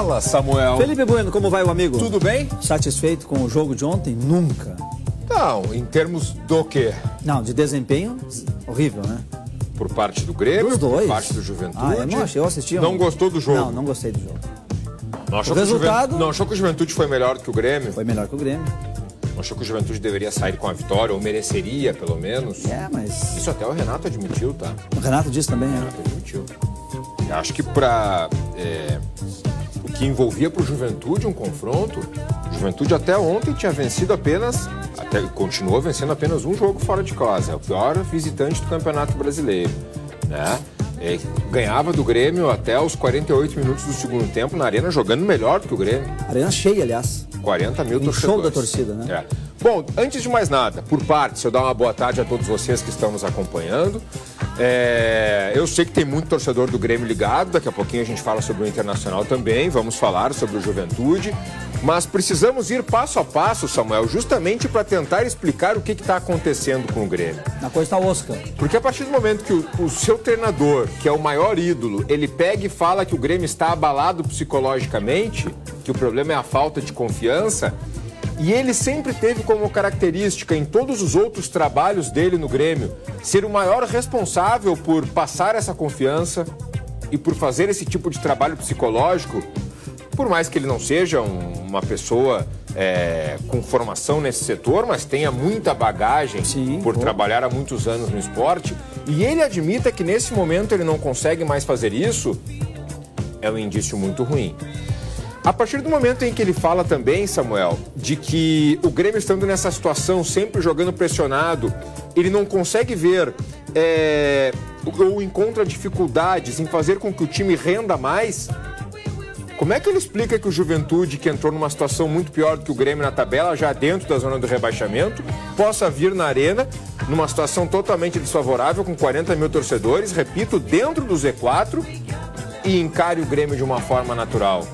Fala, Samuel. Felipe Bueno, como vai o amigo? Tudo bem? Satisfeito com o jogo de ontem? Nunca. Não, em termos do quê? Não, de desempenho, horrível, né? Por parte do Grêmio, Dos dois. por parte do Juventude. Ah, eu não achei, eu assisti. Não gostou do jogo? Não, não gostei do jogo. Não achou, O resultado... não achou que o Juventude foi melhor do que o Grêmio? Foi melhor que o Grêmio. Não achou que o Juventude deveria sair com a vitória, ou mereceria, pelo menos? Mas... Isso até o Renato admitiu, tá? O Renato disse também, O Renato admitiu. Eu acho que o que envolvia para o Juventude um confronto, o Juventude até ontem tinha vencido continuou vencendo apenas um jogo fora de casa. É o pior visitante do Campeonato Brasileiro, né? Ganhava do Grêmio até os 48 minutos do segundo tempo na Arena, jogando melhor do que o Grêmio. Arena cheia, aliás. 40 mil torcedores. Show da torcida, né? Bom, antes de mais nada, por partes, eu dar uma boa tarde a todos vocês que estão nos acompanhando. Eu sei que tem muito torcedor do Grêmio ligado, daqui a pouquinho a gente fala sobre o Internacional também, vamos falar sobre o Juventude, mas precisamos ir passo a passo, Samuel, justamente para tentar explicar o que está acontecendo com o Grêmio. Na coisa está Oscar. Porque a partir do momento que o seu treinador, que é o maior ídolo, ele pega e fala que o Grêmio está abalado psicologicamente, que o problema é a falta de confiança, e ele sempre teve como característica em todos os outros trabalhos dele no Grêmio ser o maior responsável por passar essa confiança e por fazer esse tipo de trabalho psicológico, por mais que ele não seja uma pessoa com formação nesse setor, mas tenha muita bagagem por trabalhar há muitos anos no esporte, e ele admita que nesse momento ele não consegue mais fazer isso, é um indício muito ruim. A partir do momento em que ele fala também, Samuel, de que o Grêmio estando nessa situação, sempre jogando pressionado, ele não consegue ver ou encontra dificuldades em fazer com que o time renda mais, como é que ele explica que o Juventude, que entrou numa situação muito pior do que o Grêmio na tabela, já dentro da zona do rebaixamento, possa vir na Arena numa situação totalmente desfavorável, com 40 mil torcedores, repito, dentro do Z4, e encare o Grêmio de uma forma natural?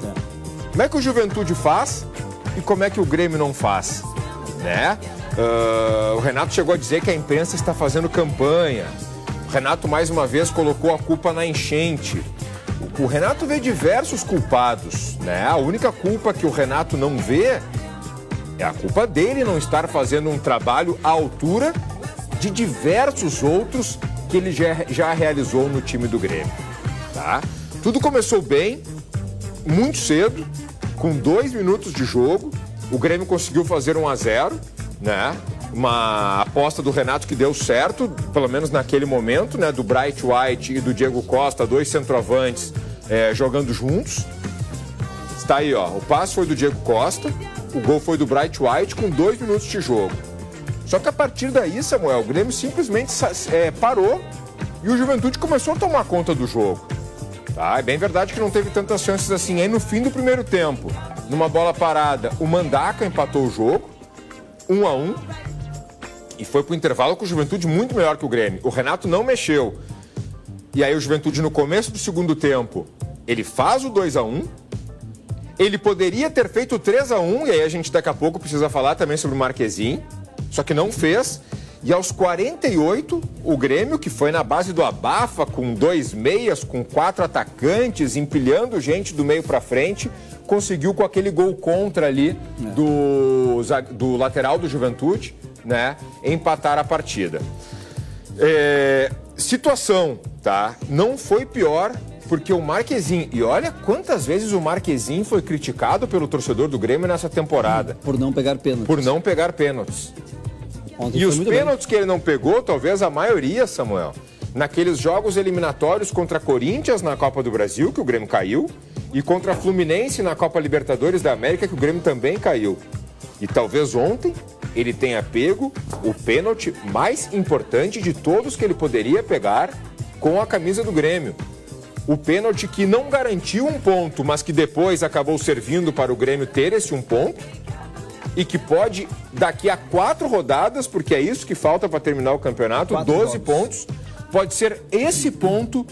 Como é que o Juventude faz e como é que o Grêmio não faz, né? O Renato chegou a dizer que a imprensa está fazendo campanha. O Renato, mais uma vez, colocou a culpa na enchente. O Renato vê diversos culpados, né? A única culpa que o Renato não vê é a culpa dele não estar fazendo um trabalho à altura de diversos outros que ele já realizou no time do Grêmio, tá? Tudo começou bem, muito cedo, com 2 minutos de jogo, o Grêmio conseguiu fazer 1-0, né? Uma aposta do Renato que deu certo, pelo menos naquele momento, né? Do Bright White e do Diego Costa, 2 centroavantes jogando juntos. Está aí, ó, o passe foi do Diego Costa, o gol foi do Bright White com 2 minutos de jogo. Só que a partir daí, Samuel, o Grêmio simplesmente parou e o Juventude começou a tomar conta do jogo. Tá, é bem verdade que não teve tantas chances assim. Aí no fim do primeiro tempo, numa bola parada, o Mandaca empatou o jogo, 1-1, e foi pro intervalo com o Juventude muito melhor que o Grêmio. O Renato não mexeu. E aí o Juventude, no começo do segundo tempo, ele faz o 2-1, ele poderia ter feito o 3-1, e aí a gente daqui a pouco precisa falar também sobre o Marquezin, só que não fez. E aos 48, o Grêmio, que foi na base do abafa, com 2 meias, com 4 atacantes, empilhando gente do meio para frente, conseguiu com aquele gol contra ali do lateral do Juventude, né, empatar a partida. Situação, tá? Não foi pior, porque o Marquezin, e olha quantas vezes o Marquezin foi criticado pelo torcedor do Grêmio nessa temporada. Por não pegar pênaltis. Por não pegar pênaltis. Ontem e os pênaltis que ele não pegou, talvez a maioria, Samuel, naqueles jogos eliminatórios contra Corinthians na Copa do Brasil, que o Grêmio caiu, e contra Fluminense na Copa Libertadores da América, que o Grêmio também caiu. E talvez ontem ele tenha pego o pênalti mais importante de todos que ele poderia pegar com a camisa do Grêmio. O pênalti que não garantiu um ponto, mas que depois acabou servindo para o Grêmio ter esse um ponto, e que pode, daqui a 4 rodadas, porque é isso que falta para terminar o campeonato, 12 pontos, pode ser esse ponto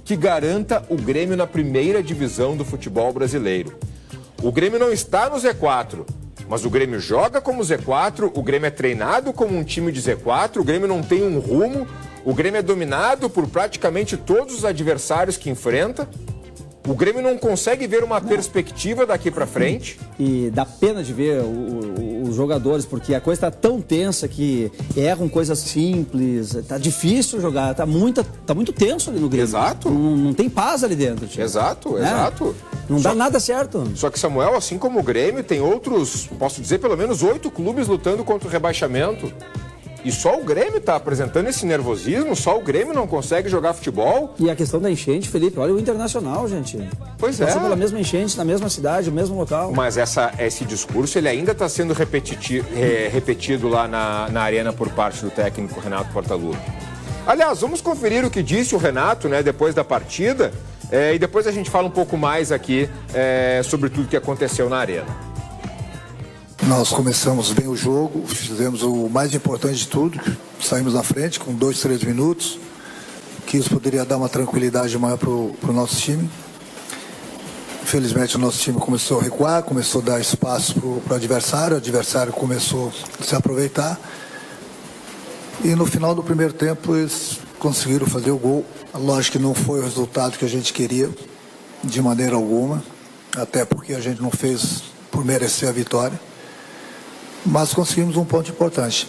que garanta o Grêmio na primeira divisão do futebol brasileiro. O Grêmio não está no Z4, mas o Grêmio joga como Z4, o Grêmio é treinado como um time de Z4, o Grêmio não tem um rumo, o Grêmio é dominado por praticamente todos os adversários que enfrenta, O Grêmio não consegue ver uma perspectiva daqui para frente. E dá pena de ver os jogadores, porque a coisa está tão tensa que erram coisas simples, tá difícil jogar, tá muito tenso ali no Grêmio. Exato. Não tem paz ali dentro. Tipo. Exato. Não dá nada certo. Só que, Samuel, assim como o Grêmio, tem outros, posso dizer, pelo menos 8 clubes lutando contra o rebaixamento. E só o Grêmio está apresentando esse nervosismo, só o Grêmio não consegue jogar futebol. E a questão da enchente, Felipe, olha o Internacional, gente. Pois é. Passou pela mesma enchente, na mesma cidade, no mesmo local. Mas esse discurso, ele ainda está sendo repetido lá na arena por parte do técnico Renato Portaluppi. Aliás, vamos conferir o que disse o Renato, né, depois da partida, e depois a gente fala um pouco mais aqui sobre tudo que aconteceu na arena. Nós começamos bem o jogo, fizemos o mais importante de tudo, saímos na frente com 2, 3 minutos, que isso poderia dar uma tranquilidade maior para o nosso time. Infelizmente o nosso time começou a recuar, começou a dar espaço para o adversário começou a se aproveitar. E no final do primeiro tempo eles conseguiram fazer o gol. Lógico que não foi o resultado que a gente queria, de maneira alguma, até porque a gente não fez por merecer a vitória. Mas conseguimos um ponto importante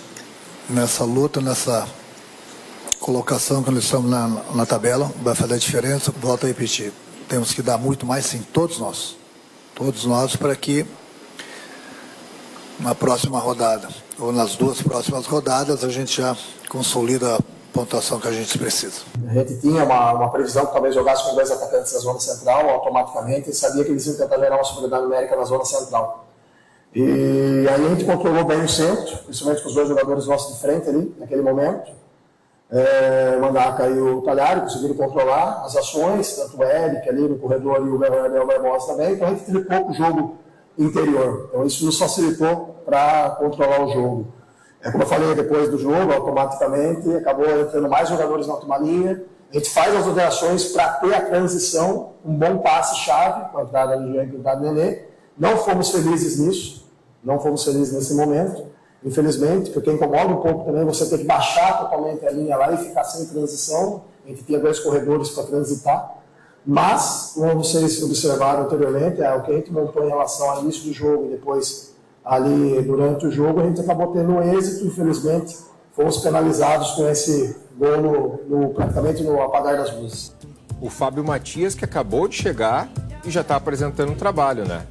nessa luta, nessa colocação que nós estamos na tabela. Vai fazer a diferença, volto a repetir. Temos que dar muito mais, sim, todos nós, para que na próxima rodada, ou nas 2 próximas rodadas, a gente já consolida a pontuação que a gente precisa. A gente tinha uma previsão que talvez jogasse com 2 atacantes na zona central, automaticamente, e sabia que eles iam tentar gerar uma superioridade numérica na zona central. E aí a gente controlou bem o centro, principalmente com os 2 jogadores nossos de frente ali, naquele momento. Mandaca e o Talhari conseguiram controlar as ações, tanto o Eric ali no corredor e o Gabriel Barbosa também. Então a gente teve pouco jogo interior. Então isso nos facilitou para controlar o jogo. Como eu falei, depois do jogo, automaticamente acabou entrando mais jogadores na última linha. A gente faz as alterações para ter a transição, um bom passe-chave com a entrada do Jean e a entrada do Nenê. Não fomos felizes nisso. Não fomos felizes nesse momento, infelizmente, porque incomoda um pouco também você ter que baixar totalmente a linha lá e ficar sem transição. A gente tinha 2 corredores para transitar. Mas, como vocês observaram anteriormente, o que a gente montou em relação ao início do jogo e depois ali durante o jogo, a gente acabou tendo um êxito, infelizmente. Fomos penalizados com esse gol praticamente no apagar das luzes. O Fábio Matias, que acabou de chegar e já está apresentando um trabalho, né?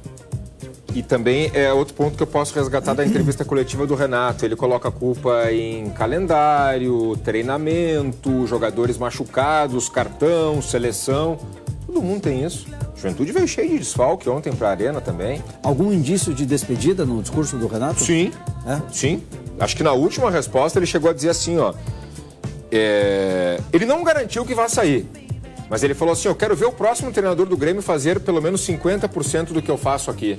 E também é outro ponto que eu posso resgatar da entrevista coletiva do Renato. Ele coloca a culpa em calendário, treinamento, jogadores machucados, cartão, seleção. Todo mundo tem isso. Juventude veio cheio de desfalque ontem para a Arena também. Algum indício de despedida no discurso do Renato? Sim, sim. Acho que na última resposta ele chegou a dizer assim, ó. Ele não garantiu que vai sair. Mas ele falou assim, eu quero ver o próximo treinador do Grêmio fazer pelo menos 50% do que eu faço aqui.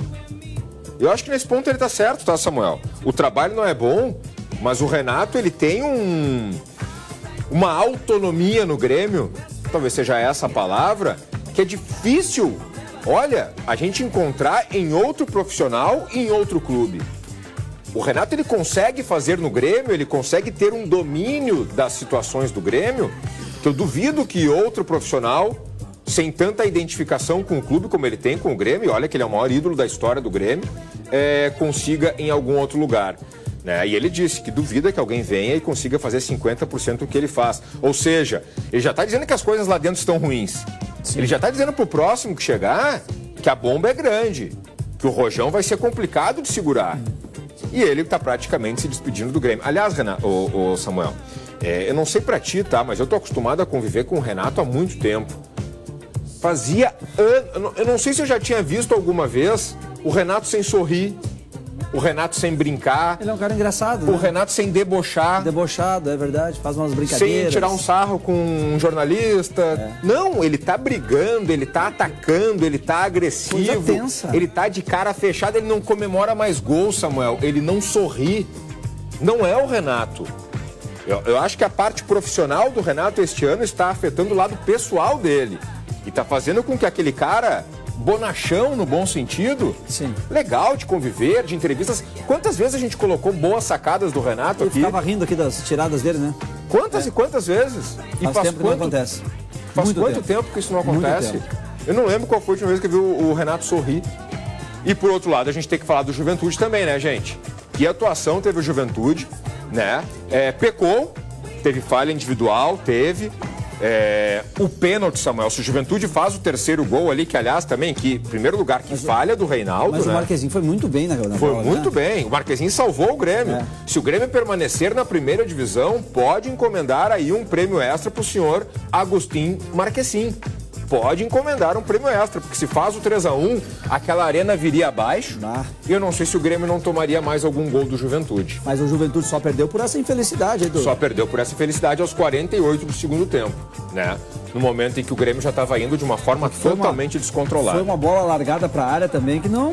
Eu acho que nesse ponto ele tá certo, tá, Samuel? O trabalho não é bom, mas o Renato, ele tem uma autonomia no Grêmio, talvez seja essa a palavra, que é difícil, olha, a gente encontrar em outro profissional e em outro clube. O Renato, ele consegue fazer no Grêmio, ele consegue ter um domínio das situações do Grêmio, que eu duvido que outro profissional, sem tanta identificação com o clube como ele tem com o Grêmio, olha que ele é o maior ídolo da história do Grêmio, consiga em algum outro lugar. Né? E ele disse que duvida que alguém venha e consiga fazer 50% do que ele faz. Ou seja, ele já está dizendo que as coisas lá dentro estão ruins. Sim. Ele já está dizendo para o próximo que chegar que a bomba é grande, que o rojão vai ser complicado de segurar. E ele está praticamente se despedindo do Grêmio. Aliás, Samuel, eu não sei pra ti, tá? Mas eu tô acostumado a conviver com o Renato há muito tempo. Fazia anos... Eu não sei se eu já tinha visto alguma vez o Renato sem sorrir, o Renato sem brincar. Ele é um cara engraçado, O Renato sem debochar. Debochado, é verdade. Faz umas brincadeiras. Sem tirar um sarro com um jornalista. Não, ele tá brigando, ele tá atacando, ele tá agressivo. Coisa tensa. Ele tá de cara fechada, ele não comemora mais gol, Samuel. Ele não sorri. Não é o Renato. Eu acho que a parte profissional do Renato este ano está afetando o lado pessoal dele. E está fazendo com que aquele cara, bonachão no bom sentido, sim, legal de conviver, de entrevistas. Quantas vezes a gente colocou boas sacadas do Renato aqui? Ele ficava rindo aqui das tiradas dele, né? Quantas e quantas vezes? Faz tempo que não acontece. Faz quanto tempo que isso não acontece? Eu não lembro qual foi a última vez que eu vi o Renato sorrir. E por outro lado, a gente tem que falar do Juventude também, né, gente? Que atuação teve o Juventude, né? Pecou, teve falha individual, teve. O pênalti, Samuel, se o Juventude faz o terceiro gol ali, que aliás também, que em primeiro lugar, que falha do Reinaldo, mas né? o Marquezinho foi muito bem na Foi bola, muito né? bem. O Marquezinho salvou o Grêmio. Se o Grêmio permanecer na primeira divisão, pode encomendar aí um prêmio extra pro senhor Agustin Marquezin. Pode encomendar um prêmio extra, porque se faz o 3-1, aquela arena viria abaixo. E eu não sei se o Grêmio não tomaria mais algum gol do Juventude. Mas o Juventude só perdeu por essa infelicidade, Edu. Só perdeu por essa infelicidade aos 48 do segundo tempo, né? No momento em que o Grêmio já estava indo de uma forma totalmente descontrolada. Foi uma bola largada para a área também, que não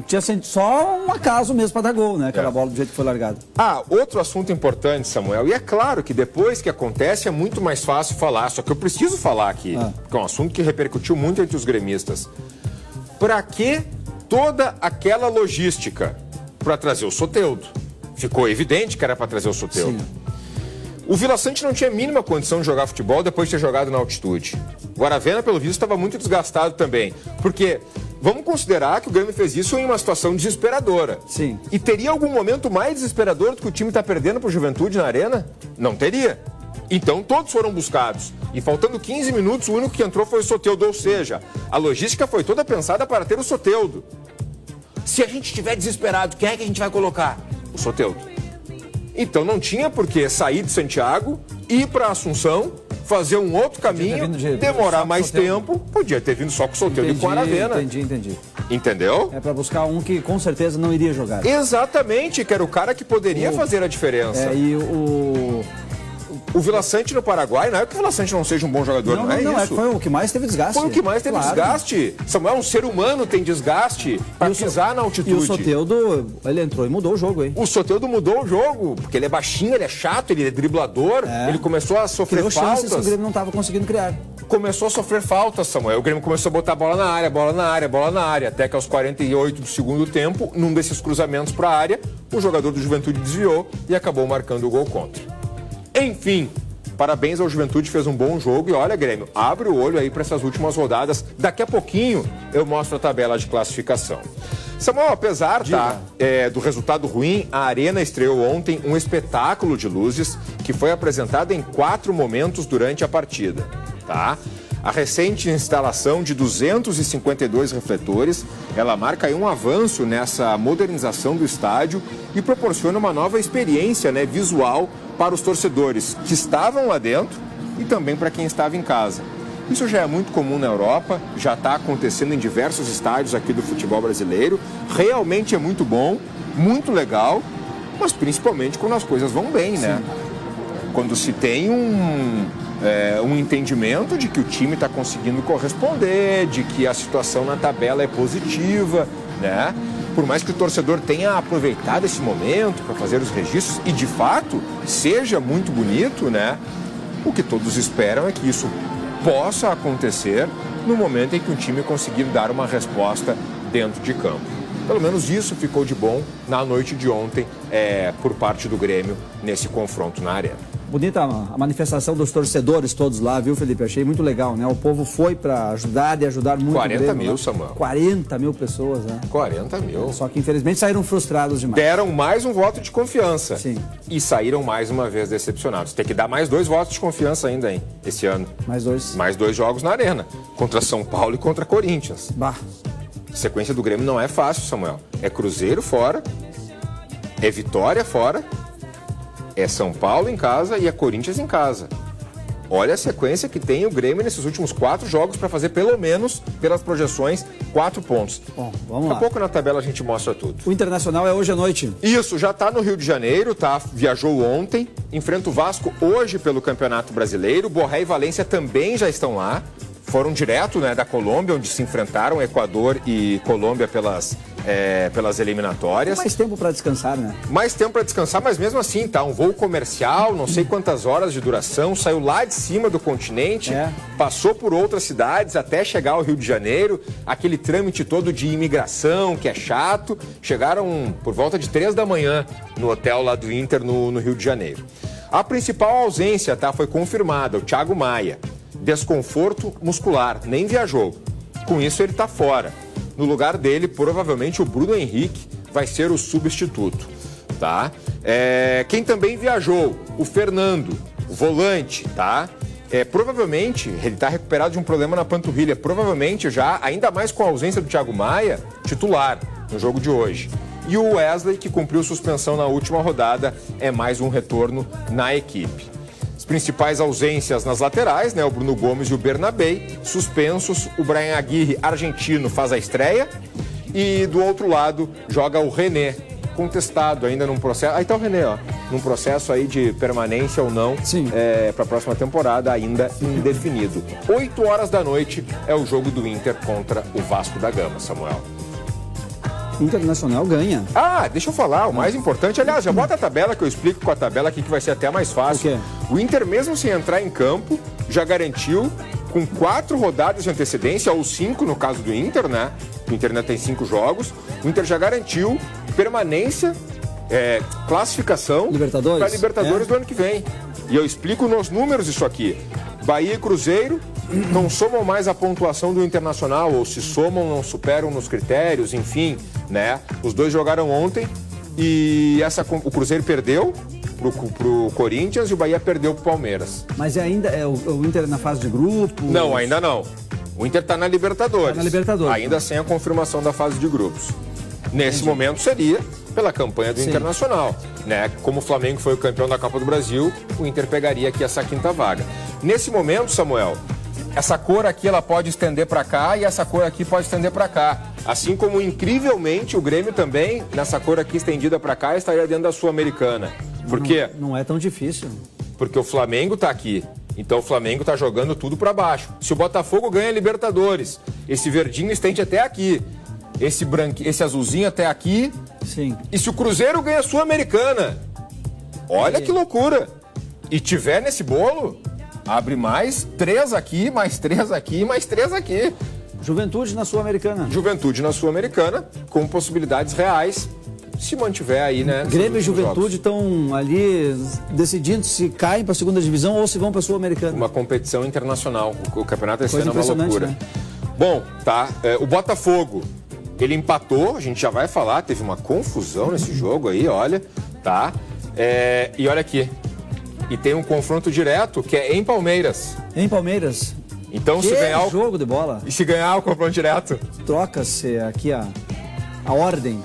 tinha só um acaso mesmo para dar gol, né? Aquela bola do jeito que foi largada. Outro assunto importante, Samuel, e é claro que depois que acontece é muito mais fácil falar, só que eu preciso falar aqui, que é um assunto que repercutiu muito entre os gremistas. Para que toda aquela logística para trazer o Soteldo? Ficou evidente que era para trazer o Soteldo. Sim. O Vila Sante não tinha a mínima condição de jogar futebol depois de ter jogado na altitude. O Guaravena, pelo visto, estava muito desgastado também. Porque vamos considerar que o Grêmio fez isso em uma situação desesperadora. Sim. E teria algum momento mais desesperador do que o time está perdendo para o Juventude na arena? Não teria. Então todos foram buscados. E faltando 15 minutos, o único que entrou foi o Soteldo. Ou seja, a logística foi toda pensada para ter o Soteldo. Se a gente estiver desesperado, quem é que a gente vai colocar? O Soteldo. Então não tinha por que sair de Santiago, ir para Assunção, fazer um outro caminho, demorar mais tempo. Podia ter vindo só com o Soteldo e com o Guaravena. Entendi. Entendeu? É para buscar um que com certeza não iria jogar. Exatamente, que era o cara que poderia fazer a diferença. O Vila Sante no Paraguai, não é que o Vila Sante não seja um bom jogador, não é isso. Foi o que mais teve desgaste. Foi o que mais teve desgaste. Samuel, um ser humano tem desgaste para pisar na altitude. E o Soteldo, ele entrou e mudou o jogo, hein? O Soteldo mudou o jogo, porque ele é baixinho, ele é chato, ele é driblador, ele começou a sofrer faltas. Que o Grêmio não estava conseguindo criar. Começou a sofrer faltas, Samuel. O Grêmio começou a botar bola na área, até que aos 48 do segundo tempo, num desses cruzamentos para a área, o jogador do Juventude desviou e acabou marcando o gol contra. Enfim, parabéns ao Juventude, fez um bom jogo e olha, Grêmio, abre o olho aí para essas últimas rodadas. Daqui a pouquinho eu mostro a tabela de classificação. Samuel, apesar do resultado ruim, a Arena estreou ontem um espetáculo de luzes que foi apresentado em 4 momentos durante a partida, tá? A recente instalação de 252 refletores, ela marca aí um avanço nessa modernização do estádio e proporciona uma nova experiência, né, visual para os torcedores que estavam lá dentro e também para quem estava em casa. Isso já é muito comum na Europa, já está acontecendo em diversos estádios aqui do futebol brasileiro. Realmente é muito bom, muito legal, mas principalmente quando as coisas vão bem, né? Quando se tem um entendimento de que o time está conseguindo corresponder, de que a situação na tabela é positiva, né? Por mais que o torcedor tenha aproveitado esse momento para fazer os registros e, de fato, seja muito bonito, né? O que todos esperam é que isso possa acontecer no momento em que o time conseguir dar uma resposta dentro de campo. Pelo menos isso ficou de bom na noite de ontem por parte do Grêmio nesse confronto na arena. Bonita a manifestação dos torcedores todos lá, viu, Felipe? Achei muito legal, né? O povo foi para ajudar e ajudar muito 40 o Grêmio, mil, né? Samuel. 40 mil pessoas, né? 40 mil. Só que infelizmente saíram frustrados demais. Deram mais um voto de confiança. Sim. E saíram mais uma vez decepcionados. Tem que dar mais 2 votos de confiança ainda, hein? Esse ano. Mais 2. Mais 2 jogos na arena. Contra São Paulo e contra Corinthians. Bah. A sequência do Grêmio não é fácil, Samuel. É Cruzeiro fora, é Vitória fora, é São Paulo em casa e é Corinthians em casa. Olha a sequência que tem o Grêmio nesses últimos 4 jogos para fazer pelo menos, pelas projeções, 4 pontos. Bom, vamos lá. Daqui a pouco na tabela a gente mostra tudo. O Internacional é hoje à noite. Isso, já está no Rio de Janeiro, tá? Viajou ontem, enfrenta o Vasco hoje pelo Campeonato Brasileiro. Borré e Valência também já estão lá. Foram direto, né, da Colômbia, onde se enfrentaram Equador e Colômbia pelas eliminatórias. Mais tempo para descansar, né? Mais tempo para descansar, mas mesmo assim, tá? Um voo comercial, não sei quantas horas de duração, saiu lá de cima do continente, passou por outras cidades até chegar ao Rio de Janeiro, aquele trâmite todo de imigração, que é chato. Chegaram por volta de 3 da manhã no hotel lá do Inter, no Rio de Janeiro. A principal ausência, tá? Foi confirmada, o Thiago Maia. desconforto muscular, nem viajou. Com isso, ele está fora. No lugar dele, provavelmente, o Bruno Henrique vai ser o substituto, tá? Quem também viajou, o Fernando, o volante, tá? Provavelmente, ele está recuperado de um problema na panturrilha, provavelmente já, ainda mais com a ausência do Thiago Maia, titular no jogo de hoje. E o Wesley, que cumpriu suspensão na última rodada, é mais um retorno na equipe. As principais ausências nas laterais, né? O Bruno Gomes e o Bernabei, suspensos. O Brian Aguirre, argentino, faz a estreia. E do outro lado, joga o René, contestado ainda num processo... Aí tá o René, ó. Num processo aí de permanência ou não para a próxima temporada, ainda indefinido. 8 horas da noite é o jogo do Inter contra o Vasco da Gama, Samuel. Internacional ganha. Deixa eu falar, o mais importante, aliás, já bota a tabela que eu explico com a tabela aqui que vai ser até mais fácil. O Inter, mesmo sem entrar em campo, já garantiu, com 4 rodadas de antecedência, ou 5 no caso do Inter, né? O Inter ainda tem 5 jogos. O Inter já garantiu permanência, classificação para Libertadores do ano que vem. E eu explico nos números isso aqui. Bahia e Cruzeiro não somam mais a pontuação do Internacional, ou se somam, não superam nos critérios, enfim, né? Os dois jogaram ontem e o Cruzeiro perdeu pro Corinthians e o Bahia perdeu pro Palmeiras. Mas ainda é o Inter na fase de grupos? Não, ainda não. O Inter tá na Libertadores. Tá na Libertadores. Ainda sem a confirmação da fase de grupos. Nesse momento seria pela campanha do Internacional, né? Como o Flamengo foi o campeão da Copa do Brasil, o Inter pegaria aqui essa 5ª vaga. Nesse momento, Samuel, essa cor aqui ela pode estender para cá e essa cor aqui pode estender para cá. Assim como, incrivelmente, o Grêmio também, nessa cor aqui estendida para cá, estaria dentro da Sul-Americana. Por quê? Não é tão difícil. Porque o Flamengo tá aqui. Então o Flamengo tá jogando tudo para baixo. Se o Botafogo ganha a Libertadores, esse verdinho estende até aqui. Esse azulzinho até aqui. Sim. E se o Cruzeiro ganha a Sul-Americana? Olha que loucura. E tiver nesse bolo, abre mais 3 aqui, mais 3 aqui, mais 3 aqui. Juventude na Sul-Americana. Juventude na Sul-Americana, com possibilidades reais, se mantiver aí, né? Grêmio e Juventude estão ali decidindo se caem para a 2ª divisão ou se vão para a Sul-Americana. Uma competição internacional. O campeonato esse ano é uma loucura. Né? Bom, tá. O Botafogo, ele empatou, a gente já vai falar, teve uma confusão nesse jogo aí, olha, tá? E olha aqui. E tem um confronto direto que é em Palmeiras. Em Palmeiras? Então, se ganhar jogo de bola. E se ganhar o confronto direto? Troca-se aqui a ordem.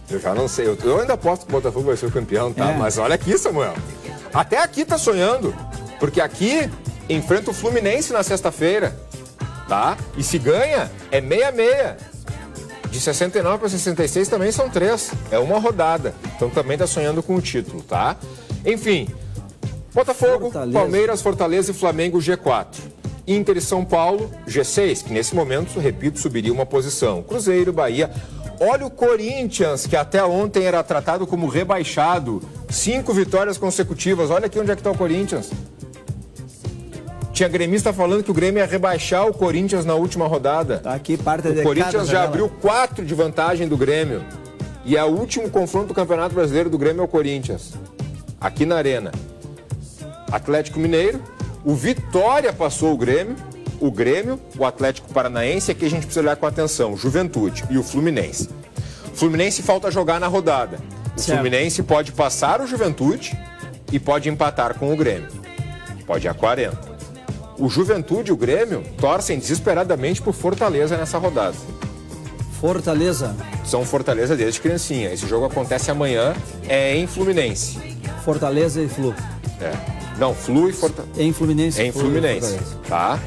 Eu já não sei. Eu ainda aposto que o Botafogo vai ser o campeão, tá? Mas olha aqui, Samuel. Até aqui tá sonhando. Porque aqui enfrenta o Fluminense na sexta-feira, tá? E se ganha, é 6-6. De 69 para 66 também são 3. É uma rodada. Então também tá sonhando com o título, tá? Enfim, Botafogo, Palmeiras, Fortaleza e Flamengo G4. Inter e São Paulo, G6, que nesse momento, repito, subiria uma posição. Cruzeiro, Bahia. Olha o Corinthians, que até ontem era tratado como rebaixado. 5 vitórias consecutivas. Olha aqui onde é que está o Corinthians. Tinha gremista falando que o Grêmio ia rebaixar o Corinthians na última rodada. Tá aqui parte o Corinthians já abriu 4 de vantagem do Grêmio. E é o último confronto do Campeonato Brasileiro do Grêmio é o Corinthians. Aqui na Arena. Atlético Mineiro. O Vitória passou o Grêmio, o Atlético Paranaense, aqui a gente precisa olhar com atenção, Juventude e o Fluminense. O Fluminense falta jogar na rodada. O Fluminense pode passar o Juventude e pode empatar com o Grêmio. Pode ir a 40. O Juventude e o Grêmio torcem desesperadamente por Fortaleza nessa rodada. Fortaleza? São Fortaleza desde criancinha. Esse jogo acontece amanhã, é em Fluminense. Fortaleza e Flu. Não, Flu e Fortaleza. Em Fluminense. Em Fluminense, tá?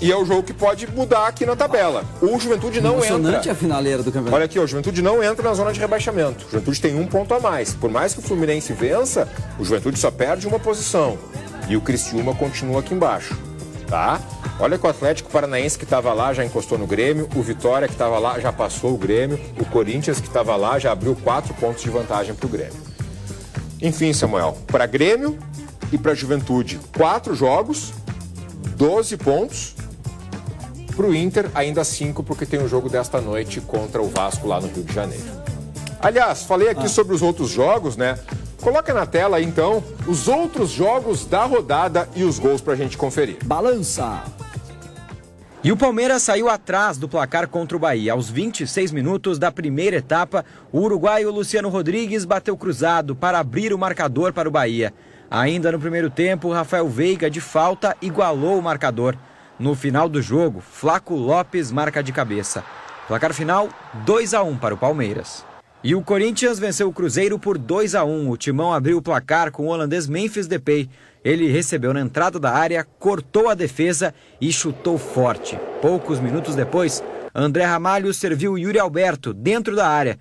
E é o jogo que pode mudar aqui na tabela. O Juventude não entra. Emocionante a finaleira do campeonato. Olha aqui, o Juventude não entra na zona de rebaixamento. O Juventude tem 1 ponto a mais. Por mais que o Fluminense vença, o Juventude só perde uma posição. E o Criciúma continua aqui embaixo, tá? Olha que o Atlético Paranaense que estava lá já encostou no Grêmio, o Vitória que estava lá já passou o Grêmio, o Corinthians que estava lá já abriu 4 pontos de vantagem para o Grêmio. Enfim, Samuel, para Grêmio e para Juventude, 4 jogos, 12 pontos. Para o Inter, ainda 5, porque tem um jogo desta noite contra o Vasco lá no Rio de Janeiro. Aliás, falei aqui sobre os outros jogos, né? Coloca na tela aí, então, os outros jogos da rodada e os gols pra gente conferir. Balança! E o Palmeiras saiu atrás do placar contra o Bahia. Aos 26 minutos da primeira etapa, o uruguaio Luciano Rodrigues bateu cruzado para abrir o marcador para o Bahia. Ainda no primeiro tempo, Rafael Veiga, de falta, igualou o marcador. No final do jogo, Flaco Lopes marca de cabeça. Placar final, 2-1 para o Palmeiras. E o Corinthians venceu o Cruzeiro por 2-1. O Timão abriu o placar com o holandês Memphis Depay. Ele recebeu na entrada da área, cortou a defesa e chutou forte. Poucos minutos depois, André Ramalho serviu Yuri Alberto dentro da área.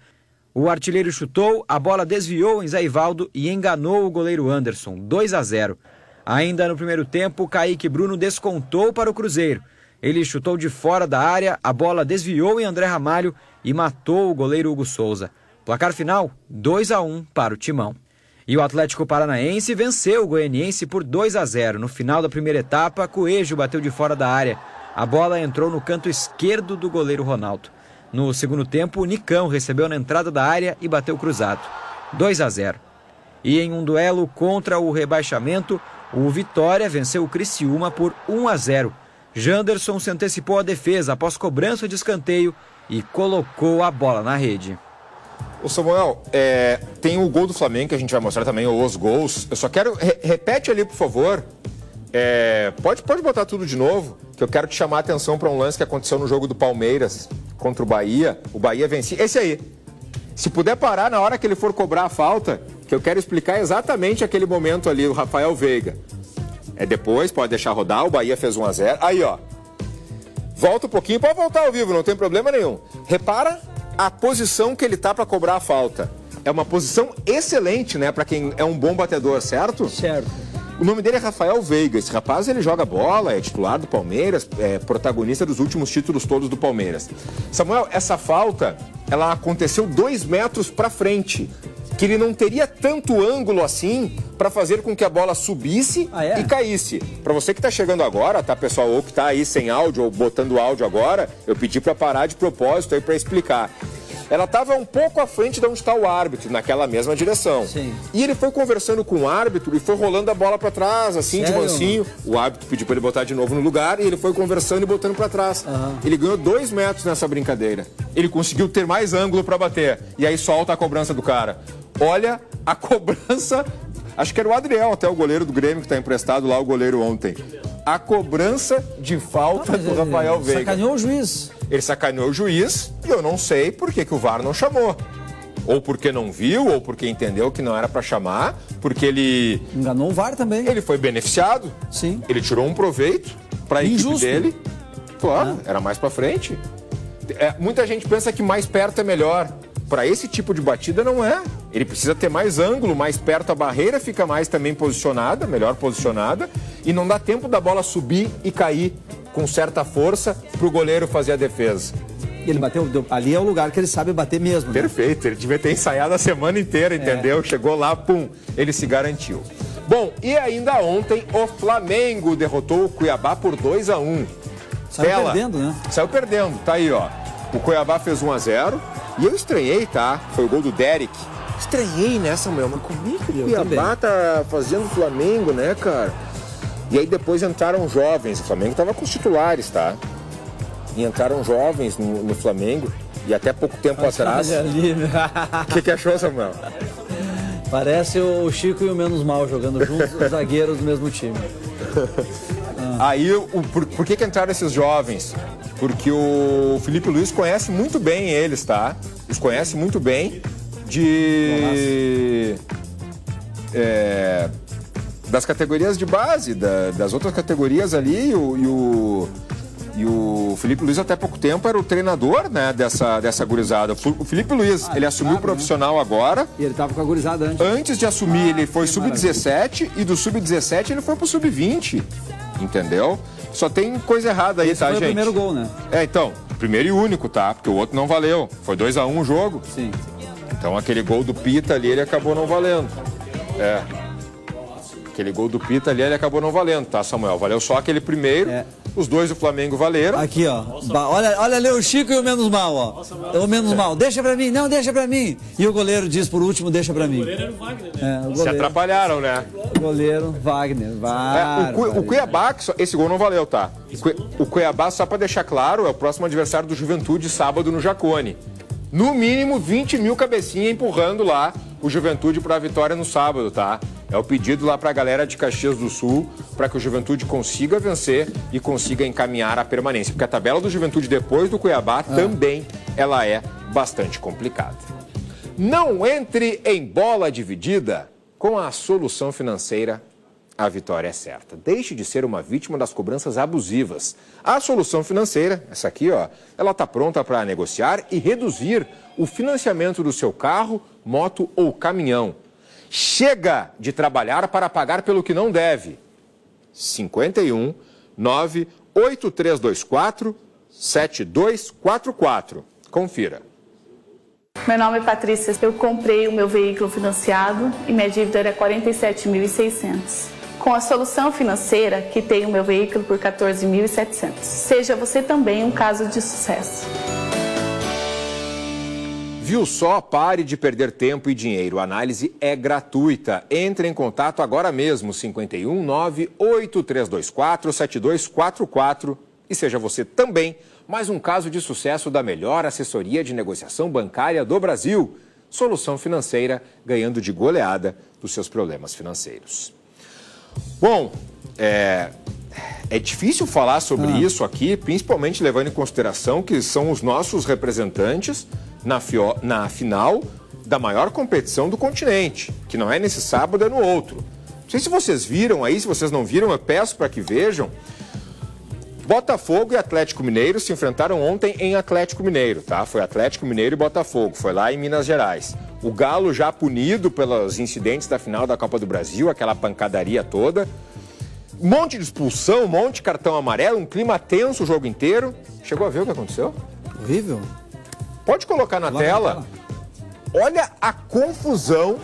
O artilheiro chutou, a bola desviou em Zé Ivaldo e enganou o goleiro Anderson, 2-0. Ainda no primeiro tempo, Kaique Bruno descontou para o Cruzeiro. Ele chutou de fora da área, a bola desviou em André Ramalho e matou o goleiro Hugo Souza. Placar final, 2-1 para o Timão. E o Atlético Paranaense venceu o Goianiense por 2-0. No final da primeira etapa, Coelho bateu de fora da área. A bola entrou no canto esquerdo do goleiro Ronaldo. No segundo tempo, o Nicão recebeu na entrada da área e bateu cruzado. 2-0. E em um duelo contra o rebaixamento, o Vitória venceu o Criciúma por 1-0. Janderson se antecipou à defesa após cobrança de escanteio e colocou a bola na rede. Ô Samuel, tem o gol do Flamengo que a gente vai mostrar também, os gols. Eu só quero... repete ali, por favor. Pode botar tudo de novo, que eu quero te chamar a atenção para um lance que aconteceu no jogo do Palmeiras contra o Bahia. O Bahia vencia. Esse aí. Se puder parar na hora que ele for cobrar a falta, que eu quero explicar exatamente aquele momento ali, o Rafael Veiga. Depois, pode deixar rodar, o Bahia fez 1-0. Aí, ó. Volta um pouquinho, pode voltar ao vivo, não tem problema nenhum. Repara a posição que ele tá para cobrar a falta. É uma posição excelente, né, para quem é um bom batedor, certo? Certo. O nome dele é Rafael Veiga. Esse rapaz, ele joga bola, é titular do Palmeiras, é protagonista dos últimos títulos todos do Palmeiras. Samuel, essa falta, ela aconteceu 2 metros para frente, que ele não teria tanto ângulo assim para fazer com que a bola subisse e caísse. Para você que tá chegando agora, tá, pessoal, ou que tá aí sem áudio ou botando áudio agora, eu pedi para parar de propósito aí para explicar. Ela estava um pouco à frente de onde está o árbitro, naquela mesma direção. Sim. E ele foi conversando com o árbitro e foi rolando a bola para trás, assim, Sério? de mansinho. O árbitro pediu para ele botar de novo no lugar e ele foi conversando e botando para trás. Ele ganhou 2 metros nessa brincadeira. Ele conseguiu ter mais ângulo para bater. E aí solta a cobrança do cara. Olha a cobrança... Acho que era o Adriel, até o goleiro do Grêmio, que está emprestado lá, o goleiro ontem. A cobrança de falta do Rafael Veiga. Sacaneou o juiz. Ele sacaneou o juiz e eu não sei por que o VAR não chamou. Ou porque não viu, ou porque entendeu que não era para chamar, porque ele... Enganou o VAR também. Ele foi beneficiado. Sim. Ele tirou um proveito para a equipe dele. Claro, era mais para frente. Muita gente pensa que mais perto é melhor. Para esse tipo de batida não é. Ele precisa ter mais ângulo, mais perto a barreira, fica mais também posicionada, melhor posicionada, e não dá tempo da bola subir e cair com certa força para o goleiro fazer a defesa. Ele bateu, ali é o lugar que ele sabe bater mesmo. Né? Perfeito, ele devia ter ensaiado a semana inteira, entendeu? Chegou lá, pum, ele se garantiu. Bom, e ainda ontem o Flamengo derrotou o Cuiabá por 2-1. Saiu perdendo, né? Saiu perdendo, tá aí, ó. O Cuiabá fez 1-0 e eu estranhei, tá? Foi o gol do Derek. Estranhei, né, Samuel? Mas como é que o Cuiabá tá fazendo o Flamengo, né, cara? E aí depois entraram jovens. O Flamengo tava com os titulares, tá? E entraram jovens no Flamengo. E até pouco tempo atrás... O que achou, Samuel? Parece o Chico e o Menos Mal jogando juntos, os zagueiros do mesmo time. Aí, por que entraram esses jovens? Porque o Felipe Luiz conhece muito bem eles, tá? Os conhece muito bem das categorias de base, das outras categorias ali. E o Felipe Luiz até pouco tempo era o treinador, né, dessa gurizada. O Felipe Luiz, ele assumiu o profissional agora. E ele tava com a gurizada antes. Antes de assumir, ele foi sub-17 e do sub-17 ele foi pro sub-20. Entendeu? Só tem coisa errada aí, tá, gente? Esse foi o primeiro gol, né? Então, primeiro e único, tá? Porque o outro não valeu. Foi 2-1 o jogo. Sim. Então aquele gol do Pita ali, ele acabou não valendo. Aquele gol do Pita ali, ele acabou não valendo, tá, Samuel? Valeu só aquele primeiro. Os dois do Flamengo valeram. Aqui, ó. Olha ali o Chico e o menos mal, ó. O menos mal. Deixa pra mim, não, deixa pra mim. E o goleiro diz por último, deixa pra mim. O goleiro era o Wagner, né? Se atrapalharam, né? O goleiro, Wagner. O Cuiabá, esse gol não valeu, tá? O Cuiabá, só pra deixar claro, é o próximo adversário do Juventude sábado no Jacone. No mínimo 20 mil cabecinha empurrando lá o Juventude para a vitória no sábado, tá? É o pedido lá para a galera de Caxias do Sul para que o Juventude consiga vencer e consiga encaminhar a permanência. Porque a tabela do Juventude depois do Cuiabá também ela é bastante complicada. Não entre em bola dividida com a Solução Financeira. A vitória é certa. Deixe de ser uma vítima das cobranças abusivas. A Solução Financeira, essa aqui, ó, ela está pronta para negociar e reduzir o financiamento do seu carro, moto ou caminhão. Chega de trabalhar para pagar pelo que não deve. 51 98324 7244. Confira. Meu nome é Patrícia. Eu comprei o meu veículo financiado e minha dívida era 47.600. Com a Solução Financeira, quitei o meu veículo por 14.700. Seja você também um caso de sucesso. Viu só? Pare de perder tempo e dinheiro. A análise é gratuita. Entre em contato agora mesmo, 51 98324 7244 e seja você também mais um caso de sucesso da melhor assessoria de negociação bancária do Brasil. Solução Financeira, ganhando de goleada dos seus problemas financeiros. Bom, é difícil falar sobre isso aqui, principalmente levando em consideração que são os nossos representantes na final da maior competição do continente, que não é nesse sábado, é no outro. Não sei se vocês viram aí, se vocês não viram, eu peço para que vejam. Botafogo e Atlético Mineiro se enfrentaram ontem em Atlético Mineiro, tá? Foi Atlético Mineiro e Botafogo, foi lá em Minas Gerais. O Galo já punido pelos incidentes da final da Copa do Brasil, aquela pancadaria toda. Um monte de expulsão, um monte de cartão amarelo, um clima tenso o jogo inteiro. Chegou a ver o que aconteceu? Horrível. Pode colocar na tela. Olha a confusão.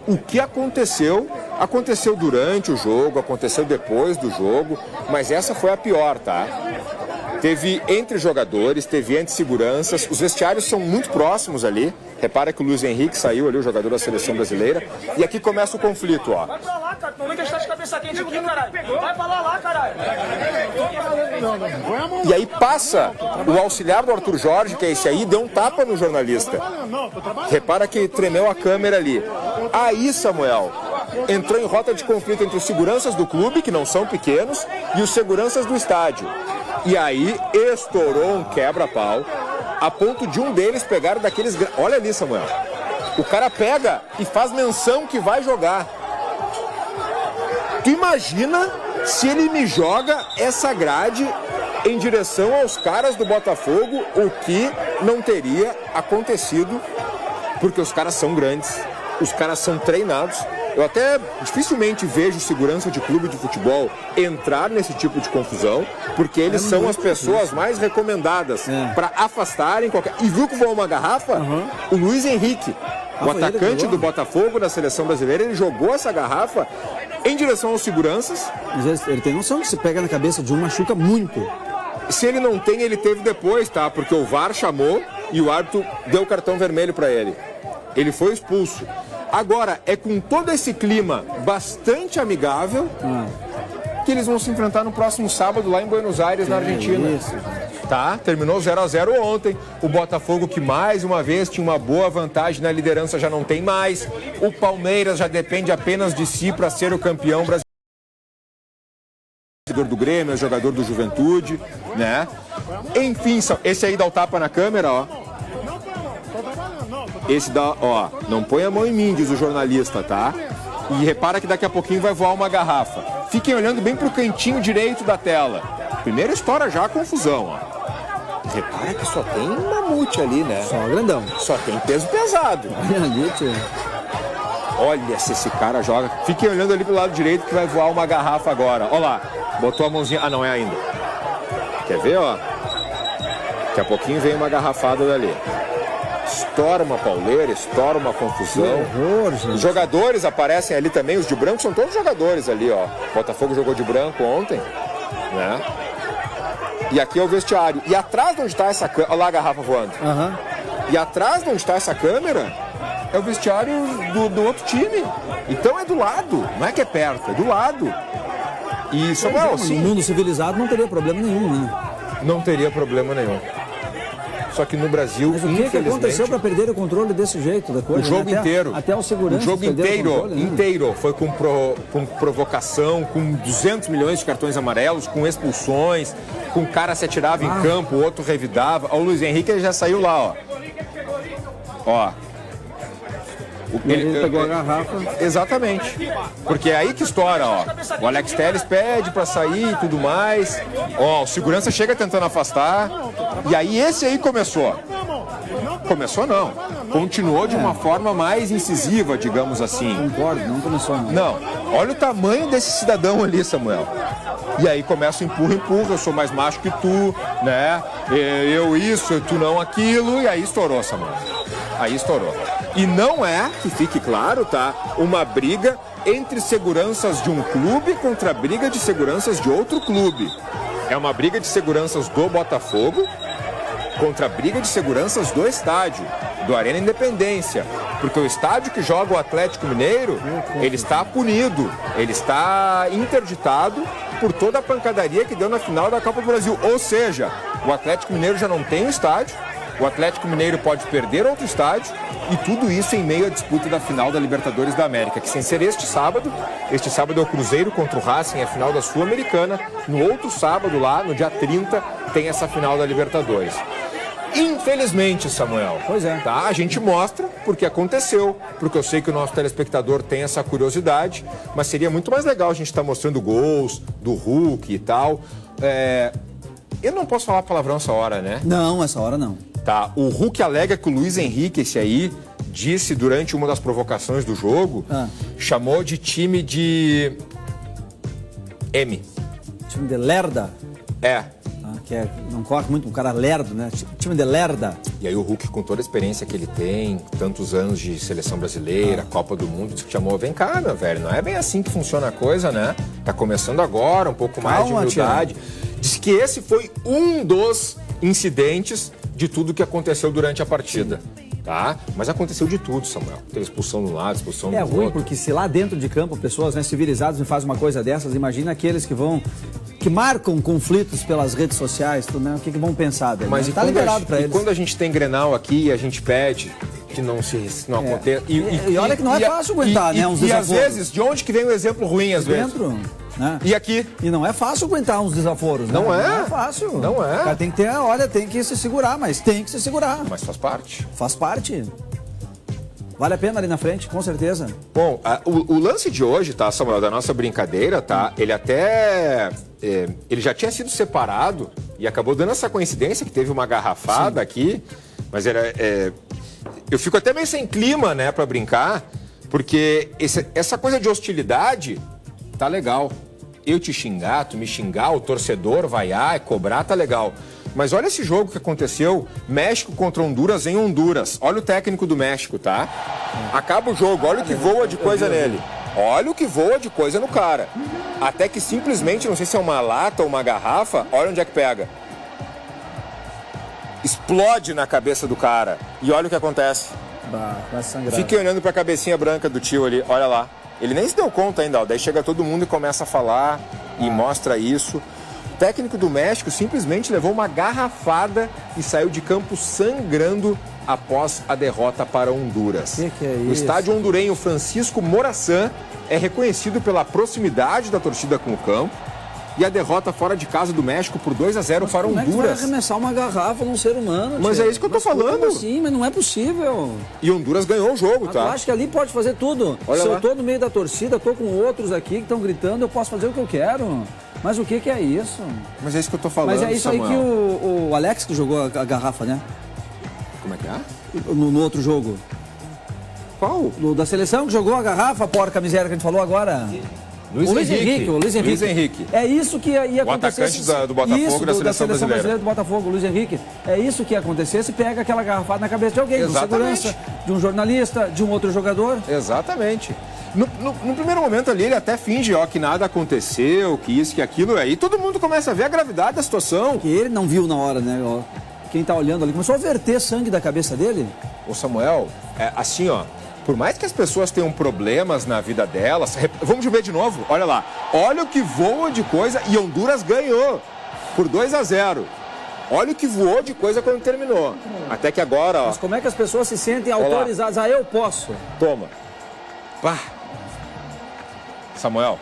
O que aconteceu? Aconteceu durante o jogo, aconteceu depois do jogo, mas essa foi a pior, tá? Teve entre jogadores, teve entre seguranças, os vestiários são muito próximos ali. Repara que o Luiz Henrique saiu ali, o jogador da seleção brasileira. E aqui começa o conflito, ó. Vai pra lá, cara. Não vem deixar de cabeça quente aqui, caralho. Vai pra lá, caralho. E aí passa o auxiliar do Arthur Jorge, que é esse aí, deu um tapa no jornalista. Repara que tremeu a câmera ali. Aí, Samuel, entrou em rota de conflito entre os seguranças do clube, que não são pequenos, e os seguranças do estádio. E aí estourou um quebra-pau, a ponto de um deles pegar daqueles... Olha ali, Samuel. O cara pega e faz menção que vai jogar. Tu imagina se ele me joga essa grade em direção aos caras do Botafogo, o que não teria acontecido, porque os caras são grandes, os caras são treinados. Eu até dificilmente vejo segurança de clube de futebol entrar nesse tipo de confusão, porque eles são as pessoas mais recomendadas para afastarem qualquer... E viu que voou uma garrafa? O Luiz Henrique, o atacante do Botafogo da seleção brasileira, ele jogou essa garrafa em direção aos seguranças. Mas ele tem noção que se pega na cabeça de um machuca muito. Se ele não tem, ele teve depois, tá? Porque o VAR chamou e o árbitro deu o cartão vermelho para ele. Ele foi expulso. Agora, é com todo esse clima bastante amigável que eles vão se enfrentar no próximo sábado lá em Buenos Aires, na Argentina. Tá? Terminou 0-0 ontem. O Botafogo, que mais uma vez tinha uma boa vantagem na liderança, já não tem mais. O Palmeiras já depende apenas de si para ser o campeão brasileiro. Jogador do Grêmio, é jogador do Juventude, né? Enfim, esse aí dá o tapa na câmera, ó. Esse dá, ó, não põe a mão em mim, diz o jornalista, tá? E repara que daqui a pouquinho vai voar uma garrafa. Fiquem olhando bem pro cantinho direito da tela. Primeiro estoura já a confusão, ó. Repara que só tem mamute ali, né? Só grandão. Só tem peso pesado. Olha se esse cara joga. Fiquem olhando ali pro lado direito que vai voar uma garrafa agora. Olha lá, botou a mãozinha. Ah, não é ainda. Quer ver, ó? Daqui a pouquinho vem uma garrafada dali. Estoura uma pauleira, estoura uma confusão. Que horror, gente. Os jogadores aparecem ali também, os de branco são todos jogadores ali, ó. O Botafogo jogou de branco ontem. né? E aqui é o vestiário. E atrás de onde está essa câmera... Olha lá a garrafa voando. E atrás de onde está essa câmera é o vestiário do outro time. Então é do lado. Não é que é perto, é do lado. E, Samuel, No mundo civilizado não teria problema nenhum, né? Não teria problema nenhum. Só que no Brasil, Mas o que aconteceu para perder o controle desse jeito da coisa? O jogo inteiro. Até o segurança. O jogo inteiro foi com provocação, com 200 milhões de cartões amarelos, com expulsões, com o cara se atirava em campo, o outro revidava. Ó, o Luiz Henrique ele já saiu lá, ó. Ele pegou a garrafa. Exatamente. Porque é aí que estoura, ó. O Alex Telles pede pra sair e tudo mais. Ó, o segurança chega tentando afastar. E aí esse aí começou. Começou não. Continuou de uma forma mais incisiva, digamos assim. Concordo, não começou não. Não. Olha o tamanho desse cidadão ali, Samuel. E aí começa o empurra, eu sou mais macho que tu, né? Eu isso, tu não aquilo. E aí estourou, Samuel. Aí estourou. E não é, que fique claro, tá? Uma briga entre seguranças de um clube contra a briga de seguranças de outro clube. É uma briga de seguranças do Botafogo contra a briga de seguranças do estádio, do Arena Independência. Porque o estádio que joga o Atlético Mineiro, ele está punido, ele está interditado por toda a pancadaria que deu na final da Copa do Brasil. Ou seja, o Atlético Mineiro já não tem um estádio, o Atlético Mineiro pode perder outro estádio e tudo isso em meio à disputa da final da Libertadores da América, que sem ser este sábado é o Cruzeiro contra o Racing, a final da Sul-Americana. No outro sábado lá, no dia 30, tem essa final da Libertadores. Infelizmente, Samuel, pois é. Tá? A gente mostra porque aconteceu, porque eu sei que o nosso telespectador tem essa curiosidade, mas seria muito mais legal a gente estar mostrando gols do Hulk e tal. Eu não posso falar palavrão essa hora, né? Não, essa hora não. Tá, o Hulk alega que o Luiz Henrique, esse aí, disse durante uma das provocações do jogo, chamou de time de M. Time de lerda? Não corre muito, um cara lerdo, né? Time de lerda. E aí o Hulk, com toda a experiência que ele tem, tantos anos de seleção brasileira, Copa do Mundo, disse que chamou, vem cá, meu velho, não é bem assim que funciona a coisa, né? Tá começando agora, um pouco mais de humildade. Disse que esse foi um dos incidentes de tudo que aconteceu durante a partida. Tá? Mas aconteceu de tudo, Samuel. Teve expulsão de um lado, expulsão do outro. É ruim, porque se lá dentro de campo pessoas civilizadas me fazem uma coisa dessas, imagina aqueles que marcam conflitos pelas redes sociais, né? O que vão pensar dele? Mas tá liberado para eles. E quando a gente tem Grenal aqui, a gente pede que não aconteça. E olha que não é fácil aguentar, né? Uns desaforos. E às vezes, de onde que vem o exemplo ruim, às vezes? Dentro. Né? E aqui? E não é fácil aguentar uns desaforos, não, né? é? Não é fácil. Não é. O cara tem que ter, tem que se segurar, mas tem que se segurar. Mas faz parte. Faz parte. Vale a pena ali na frente, com certeza. Bom, o lance de hoje, tá, Samuel, da nossa brincadeira, tá? Ele até... ele já tinha sido separado e acabou dando essa coincidência que teve uma garrafada aqui, mas eu fico até meio sem clima, né, pra brincar, porque essa coisa de hostilidade tá legal. Eu te xingar, tu me xingar, o torcedor vaiar, cobrar, tá legal. Mas olha esse jogo que aconteceu, México contra Honduras em Honduras. Olha o técnico do México, tá? Acaba o jogo, olha o que voa de coisa nele. Olha o que voa de coisa no cara. Até que simplesmente, não sei se é uma lata ou uma garrafa, olha onde é que pega. Explode na cabeça do cara. E olha o que acontece. Vai sangrar. Fiquem olhando pra cabecinha branca do tio ali, olha lá. Ele nem se deu conta ainda, ó. Daí chega todo mundo e começa a falar e mostra isso. O técnico do México simplesmente levou uma garrafada e saiu de campo sangrando após a derrota para Honduras. Que é isso? O estádio hondurenho Francisco Morazán é reconhecido pela proximidade da torcida com o campo e a derrota fora de casa do México por 2-0 para Honduras. Como é que vai arremessar uma garrafa num ser humano? Mas é isso que eu tô falando. Como assim? Mas não é possível. E Honduras ganhou o jogo, tá? Eu acho que ali pode fazer tudo. Olha Se lá. eu tô no meio da torcida, tô com outros aqui que estão gritando, eu posso fazer o que eu quero. Mas o que é isso? Mas é isso que eu tô falando, Mas é isso Samuel. aí que o Alex que jogou a garrafa, né? Como é que é? No outro jogo. Qual? Da seleção que jogou a garrafa, porca miséria que a gente falou agora. O Luiz Henrique. É isso que ia acontecer. O atacante do Botafogo isso, da seleção brasileira do Botafogo, o Luiz Henrique. É isso que ia acontecer se pega aquela garrafada na cabeça de alguém, de um Exatamente. segurança, de um jornalista, de um outro jogador. Exatamente. No primeiro momento ali, ele até finge, que nada aconteceu, que isso, que aquilo. Aí todo mundo começa a ver a gravidade da situação. Que ele não viu na hora, né? Quem tá olhando ali começou a verter sangue da cabeça dele. Ô Samuel, assim, por mais que as pessoas tenham problemas na vida delas, vamos ver de novo, olha lá. Olha o que voa de coisa e Honduras ganhou por 2-0. Olha o que voou de coisa quando terminou. Até que agora, Mas como é que as pessoas se sentem autorizadas? Eu posso. Toma. Pá. Samuel,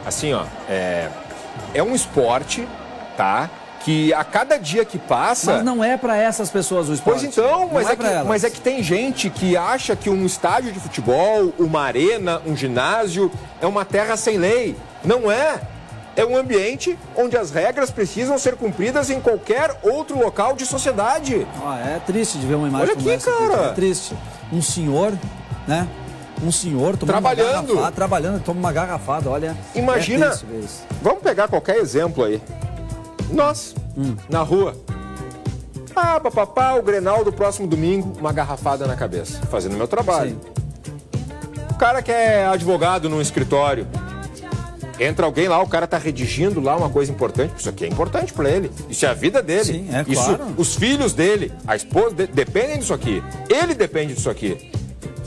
assim, é um esporte, tá? Que a cada dia que passa... Mas não é pra essas pessoas o esporte. Pois então, mas é é que tem gente que acha que um estádio de futebol, uma arena, um ginásio, é uma terra sem lei. Não é. É um ambiente onde as regras precisam ser cumpridas em qualquer outro local de sociedade. É triste de ver uma imagem Olha como aqui, essa. cara. É triste. Um senhor, né? Um senhor tomando Trabalhando. uma garrafada, trabalhando, toma uma garrafada, olha. Imagina, é triste ver isso. Vamos pegar qualquer exemplo aí. Nós, na rua. Papapá, o Grenal do próximo domingo, uma garrafada na cabeça, fazendo meu trabalho. Sim. O cara que é advogado num escritório, entra alguém lá, o cara tá redigindo lá uma coisa importante, isso aqui é importante pra ele, isso é a vida dele. Sim, é isso, claro. os filhos dele, a esposa dele, dependem disso aqui, ele depende disso aqui.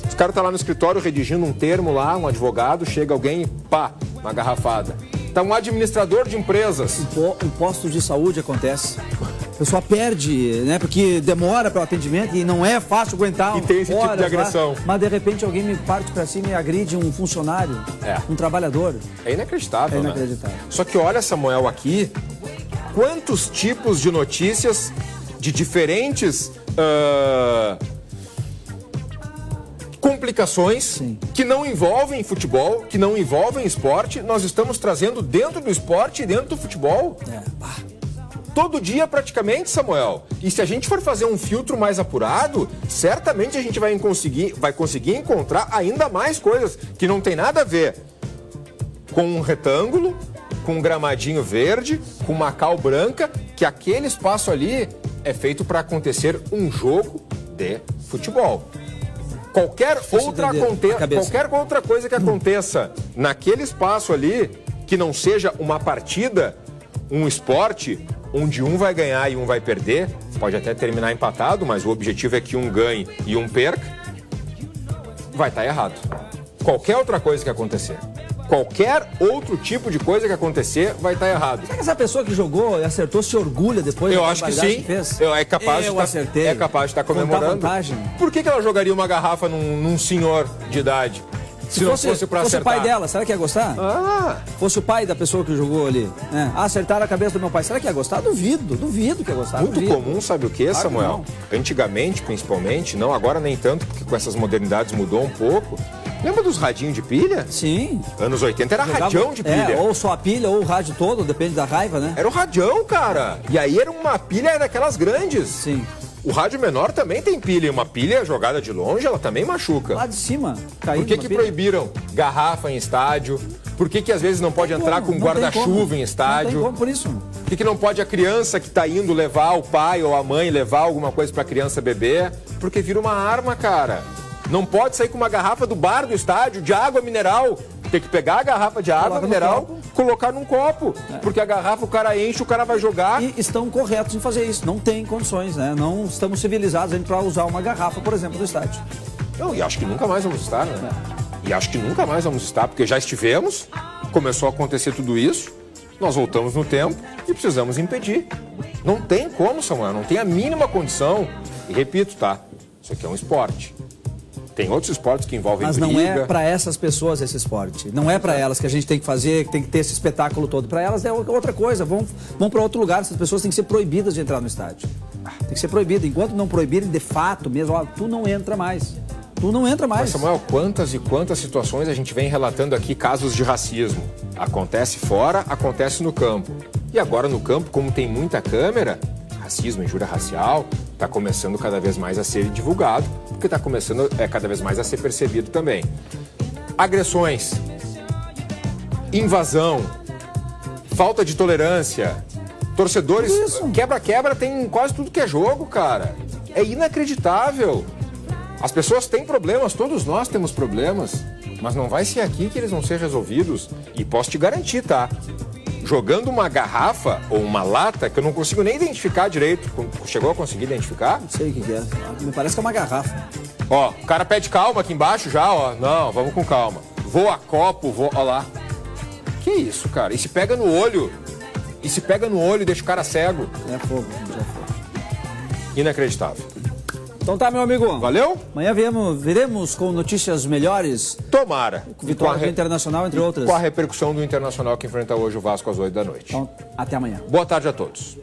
Os caras tá lá no escritório redigindo um termo lá, um advogado, chega alguém e pá, uma garrafada. Tá um administrador de empresas. Em postos de saúde acontece. A pessoa perde, né? Porque demora para o atendimento e não é fácil aguentar. E tem esse tipo de agressão. Lá, mas de repente alguém me parte para cima e agride um funcionário, um trabalhador. É inacreditável, É inacreditável. né? Só que olha, Samuel, aqui, quantos tipos de notícias de diferentes complicações Sim. que não envolvem futebol, que não envolvem esporte, nós estamos trazendo dentro do esporte e dentro do futebol. Todo dia praticamente, Samuel. E se a gente for fazer um filtro mais apurado, certamente a gente vai conseguir encontrar ainda mais coisas que não tem nada a ver com um retângulo, com um gramadinho verde, com uma cal branca, que aquele espaço ali é feito para acontecer um jogo de futebol. Qualquer outra coisa que aconteça naquele espaço ali, que não seja uma partida, um esporte, onde um vai ganhar e um vai perder, pode até terminar empatado, mas o objetivo é que um ganhe e um perca, vai estar errado. Qualquer outra coisa que acontecer. Qualquer outro tipo de coisa que acontecer vai estar errado. Será que essa pessoa que jogou e acertou se orgulha depois Eu da acho que barbaridade sim. que fez? É capaz de estar comemorando. Vantagem. Por que ela jogaria uma garrafa num senhor de idade? Se não fosse pra acertar. Fosse o pai dela, será que ia gostar? Fosse o pai da pessoa que jogou ali. Acertaram a cabeça do meu pai, será que ia gostar? Duvido que ia gostar. Muito comum, sabe o que, Claro Samuel? que Antigamente, principalmente, não, agora nem tanto, porque com essas modernidades mudou um pouco. Lembra dos radinhos de pilha? Sim. Anos 80 era radião de pilha. Ou só a pilha, ou o rádio todo, depende da raiva, né? Era o radião, cara. E aí era uma pilha daquelas grandes. Sim. O rádio menor também tem pilha. E uma pilha jogada de longe, ela também machuca. Lá de cima, caindo. Por que proibiram garrafa em estádio? Por que às vezes não pode entrar com guarda-chuva em estádio? Não tem como, por isso. Por que não pode a criança que está indo levar o pai ou a mãe levar alguma coisa para a criança beber? Porque vira uma arma, cara. Não pode sair com uma garrafa do bar do estádio de água mineral. Tem que pegar a garrafa de água mineral, colocar num copo. Porque a garrafa o cara enche, o cara vai jogar. E estão corretos em fazer isso. Não tem condições, né? Não estamos civilizados para usar uma garrafa, por exemplo, do estádio. Não, e acho que nunca mais vamos estar, né? E acho que nunca mais vamos estar, porque já estivemos, começou a acontecer tudo isso, nós voltamos no tempo e precisamos impedir. Não tem como, Samuel, não tem a mínima condição. E repito, tá? Isso aqui é um esporte. Tem outros esportes que envolvem briga. Mas não é para essas pessoas esse esporte. Não é para elas que a gente tem que fazer, que tem que ter esse espetáculo todo. Para elas é outra coisa. Vão para outro lugar. Essas pessoas têm que ser proibidas de entrar no estádio. Tem que ser proibido. Enquanto não proibirem de fato mesmo, tu não entra mais. Tu não entra mais. Mas, Samuel, quantas e quantas situações a gente vem relatando aqui, casos de racismo. Acontece fora, acontece no campo. E agora no campo, como tem muita câmera, racismo, injúria racial, está começando cada vez mais a ser divulgado, porque está começando cada vez mais a ser percebido também. Agressões, invasão, falta de tolerância, torcedores, quebra-quebra tem em quase tudo que é jogo, cara. É inacreditável. As pessoas têm problemas, todos nós temos problemas, mas não vai ser aqui que eles vão ser resolvidos. E posso te garantir, tá? Jogando uma garrafa ou uma lata que eu não consigo nem identificar direito. Chegou a conseguir identificar? Não sei o que é. Me parece que é uma garrafa. Ó, o cara pede calma aqui embaixo já, ó. Não, vamos com calma. Voa copo, voa... Ó lá. Que isso, cara? E se pega no olho? E se pega no olho e deixa o cara cego? É fogo, já foi. Inacreditável. Então tá, meu amigo. Valeu? Amanhã veremos com notícias melhores. Tomara. Vitória do Internacional, entre outras. Com a repercussão do Internacional que enfrenta hoje o Vasco às 8 da noite. Então, até amanhã. Boa tarde a todos.